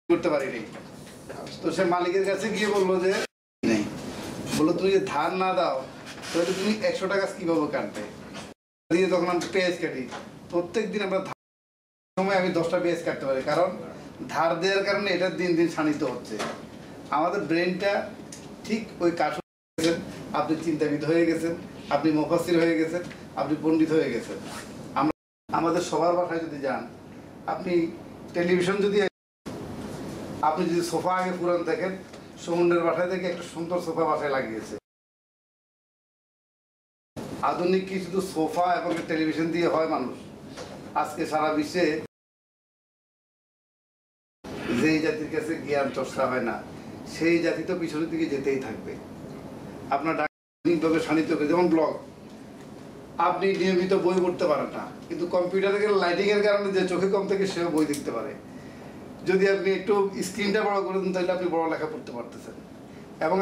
করতে পারিনি, তো সে মালিকের কাছে গিয়ে বললো যে নেই, বললো তুমি যে ধার না দাও তাহলে তুমি 100 টাকা কিভাবে কাটবে দিয়ে, তখন আমি পেঁয়াজ কাটি। প্রত্যেক দিন আমরা সময় আমি 10টা পেঁয়াজ কাটতে পারি, কারণ ধার দেওয়ার কারণে এটা দিন দিন শানিত হচ্ছে। আমাদের ব্রেনটা ঠিক ওই কাজ গেছেন, আপনি চিন্তাবিদ হয়ে গেছেন, আপনি মুফাসসির হয়ে গেছেন, আপনি পণ্ডিত হয়ে গেছেন। আমরা আমাদের সবার বাসায় যদি যান, আপনি টেলিভিশন যদি আপনি যদি সোফা আগে পুরান দেখেন, সমুদ্রের বাসায় থেকে একটা সুন্দর সোফা বাসায় লাগিয়েছে। আধুনিক কি শুধু সোফা এবং টেলিভিশন দিয়ে হয় মানুষ? আজকে সারা বিশ্বে যেই জাতির কাছে জ্ঞান চর্চা হয় না, সেই জাতি তো পিছনের দিকে যেতেই থাকবে। আপনার ডাক্তারিকভাবে শানিত করে, যেমন ব্লগ, আপনি নিয়মিত বই পড়তে পারেন না, কিন্তু কম্পিউটারে গেলে লাইটিংয়ের কারণে যে চোখে কম থেকে সেও বই দেখতে পারে। যদি আপনি একটু স্ক্রিনটা বড় করে দেন তাহলে আপনি বড় লেখা পড়তে পারতেছেন। এবং